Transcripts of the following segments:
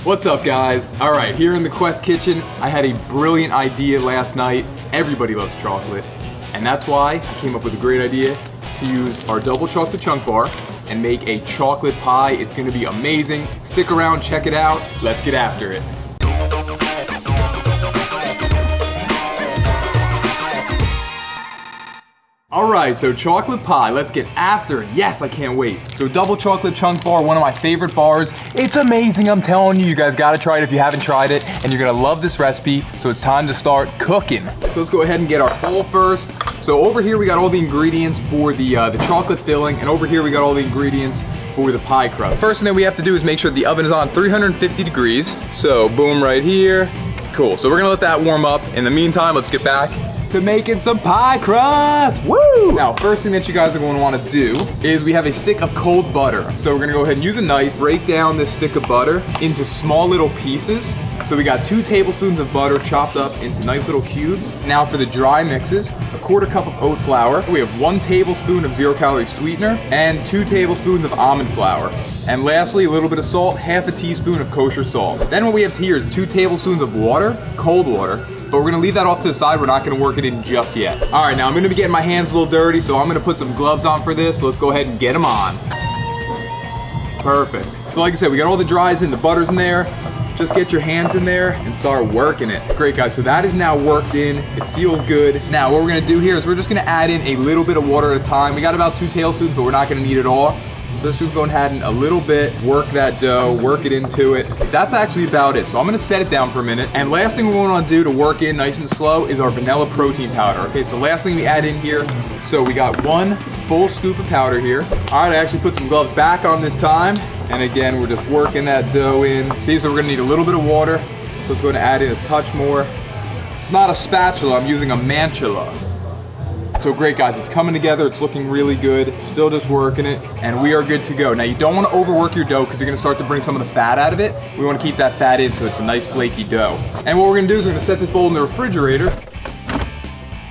What's up, guys? All right, here in the Quest kitchen, I had a brilliant idea last night. Everybody loves chocolate, and that's why I came up with a great idea to use our double chocolate chunk bar and make a chocolate pie. It's gonna be amazing. Stick around, check it out. Let's get after it. All right, so chocolate pie, let's get after it. Yes, I can't wait. So double chocolate chunk bar, one of my favorite bars. It's amazing, I'm telling you. You guys gotta try it if you haven't tried it, and you're gonna love this recipe, so it's time to start cooking. So let's go ahead and get our bowl first. So over here we got all the ingredients for the chocolate filling, and over here we got all the ingredients for the pie crust. First thing that we have to do is make sure the oven is on 350 degrees. So boom right here. Cool, so we're gonna let that warm up. In the meantime, let's get back to making some pie crust. Woo! Now, first thing that you guys are going to want to do is we have a stick of cold butter. So we're going to go ahead and use a knife, break down this stick of butter into small little pieces. So we got 2 tablespoons of butter chopped up into nice little cubes. Now for the dry mixes, a 1/4 cup of oat flour. We have 1 tablespoon of 0-calorie sweetener and 2 tablespoons of almond flour. And lastly, a little bit of salt, 1/2 teaspoon of kosher salt. Then what we have here is 2 tablespoons of water, cold water, but we're gonna leave that off to the side. We're not gonna work it in just yet. All right, now I'm gonna be getting my hands a little dirty, so I'm gonna put some gloves on for this, so let's go ahead and get them on. Perfect. So like I said, we got all the dries in, the butter's in there. Just get your hands in there and start working it. Great, guys, so that is now worked in. It feels good. Now what we're gonna do here is we're just gonna add in a little bit of water at a time. We got about 2 tablespoons, but we're not gonna need it all. So let's just go and add in a little bit, work that dough, work it into it. That's actually about it. So I'm gonna set it down for a minute. And last thing we wanna do to work in nice and slow is our vanilla protein powder. Okay, so last thing we add in here, so we got 1 full scoop of powder here. All right, I actually put some gloves back on this time. And again, we're just working that dough in. See, so we're gonna need a little bit of water. So let's go and add in a touch more. It's not a spatula, I'm using a mantula. So great, guys, it's coming together, it's looking really good. Still just working it, and we are good to go. Now you don't want to overwork your dough because you're gonna start to bring some of the fat out of it. We want to keep that fat in so it's a nice flaky dough. And what we're gonna do is we're gonna set this bowl in the refrigerator.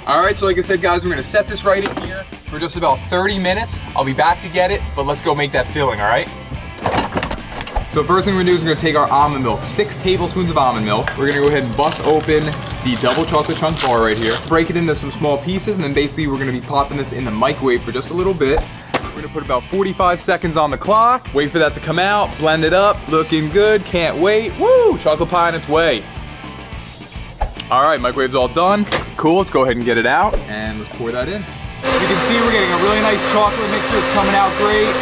All right, so like I said, guys, we're gonna set this right in here for just about 30 minutes. I'll be back to get it, but let's go make that filling, all right? So first thing we're gonna do is we're gonna take our almond milk, 6 tablespoons of almond milk. We're gonna go ahead and bust open the double chocolate chunk bar right here. Break it into some small pieces, and then basically we're gonna be popping this in the microwave for just a little bit. We're gonna put about 45 seconds on the clock. Wait for that to come out, blend it up, looking good, can't wait. Woo, chocolate pie on its way. All right, microwave's all done. Cool, let's go ahead and get it out, and let's pour that in. As you can see, we're getting a really nice chocolate mixture. It's coming out great.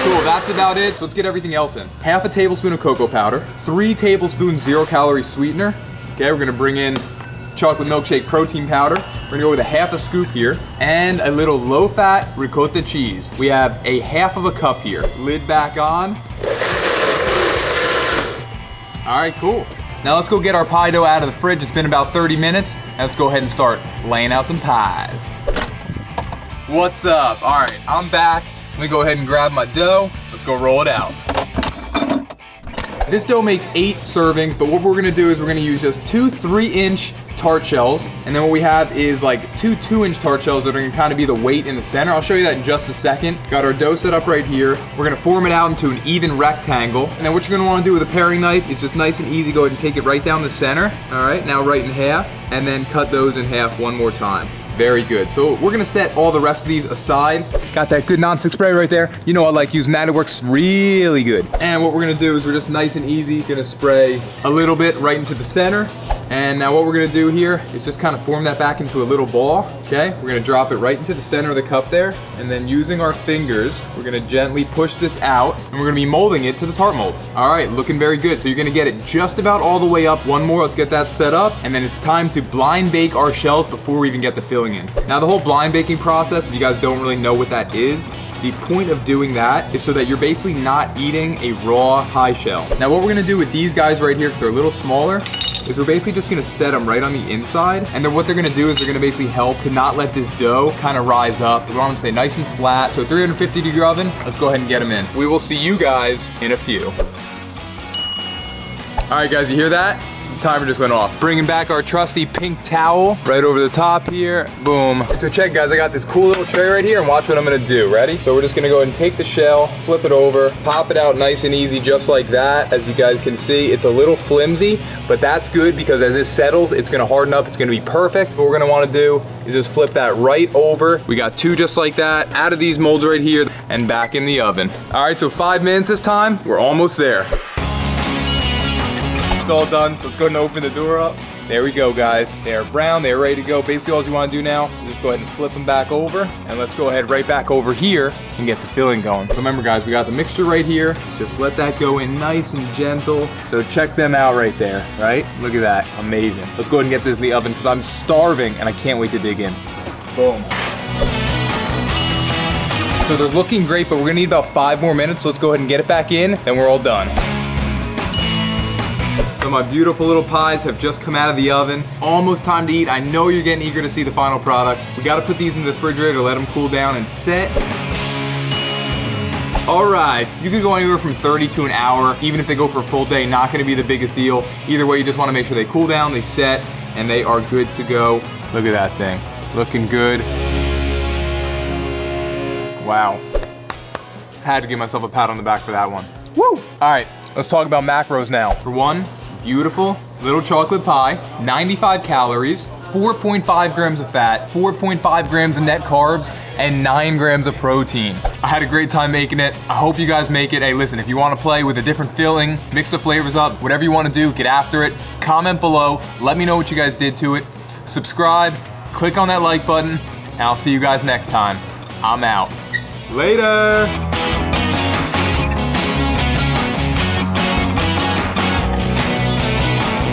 Cool, that's about it. So let's get everything else in. 1/2 tablespoon of cocoa powder, 3 tablespoons 0-calorie sweetener. Okay, we're gonna bring in chocolate milkshake protein powder. We're gonna go with a 1/2 scoop here, and a little low-fat ricotta cheese. We have a 1/2 cup here. Lid back on. All right, cool. Now let's go get our pie dough out of the fridge. It's been about 30 minutes. Now let's go ahead and start laying out some pies. What's up? All right, I'm back. Let me go ahead and grab my dough. Let's go roll it out. This dough makes 8 servings, but what we're gonna do is we're gonna use just 2 3-inch tart shells, and then what we have is like 2 2-inch tart shells that are gonna kind of be the weight in the center. I'll show you that in just a second. Got our dough set up right here. We're gonna form it out into an even rectangle, and then what you're gonna wanna do with a paring knife is just nice and easy, go ahead and take it right down the center. All right, now right in half, and then cut those in half one more time. Very good. So we're gonna set all the rest of these aside. Got that good nonstick spray right there. You know I like using that, it works really good. And what we're gonna do is we're just nice and easy gonna spray a little bit right into the center. And now what we're gonna do here is just kind of form that back into a little ball, okay? We're gonna drop it right into the center of the cup there, and then using our fingers, we're gonna gently push this out, and we're gonna be molding it to the tart mold. All right, looking very good. So you're gonna get it just about all the way up. One more, let's get that set up, and then it's time to blind bake our shells before we even get the filling in. Now the whole blind baking process, if you guys don't really know what that is, the point of doing that is so that you're basically not eating a raw pie shell. Now what we're gonna do with these guys right here, because they're a little smaller, is we're basically just gonna set them right on the inside, and then what they're gonna do is they're gonna basically help to not let this dough kind of rise up. We want them to stay nice and flat. So 350-degree oven, let's go ahead and get them in. We will see you guys in a few. All right, guys, you hear that? timer just went off. Bringing back our trusty pink towel right over the top here. Boom. So check, guys, I got this cool little tray right here, and watch what I'm gonna do. Ready? So we're just gonna go ahead and take the shell, flip it over, pop it out nice and easy just like that. As you guys can see, it's a little flimsy, but that's good because as it settles, it's gonna harden up. It's gonna be perfect. What we're gonna wanna do is just flip that right over. We got 2 just like that, out of these molds right here, and back in the oven. All right, so 5 minutes this time. We're almost there. It's all done, so let's go ahead and open the door up. There we go, guys. They are brown, they are ready to go. Basically, all you wanna do now is just go ahead and flip them back over, and let's go ahead right back over here and get the filling going. Remember, guys, we got the mixture right here. Let's just let that go in nice and gentle. So check them out right there, right? Look at that, amazing. Let's go ahead and get this in the oven because I'm starving and I can't wait to dig in. Boom. So they're looking great, but we're gonna need about 5 more minutes. So let's go ahead and get it back in, then we're all done. So my beautiful little pies have just come out of the oven. Almost time to eat. I know you're getting eager to see the final product. We gotta put these in the refrigerator, let them cool down and set. All right, you could go anywhere from 30 to an hour. Even if they go for a full day, not gonna be the biggest deal. Either way, you just wanna make sure they cool down, they set, and they are good to go. Look at that thing, looking good. Wow. Had to give myself a pat on the back for that one. Woo! All right, let's talk about macros now. For one, beautiful little chocolate pie, 95 calories, 4.5 grams of fat, 4.5 grams of net carbs, and 9 grams of protein. I had a great time making it. I hope you guys make it. Hey, listen, if you want to play with a different filling, mix the flavors up, whatever you want to do, get after it. Comment below, let me know what you guys did to it. Subscribe, click on that like button, and I'll see you guys next time. I'm out. Later.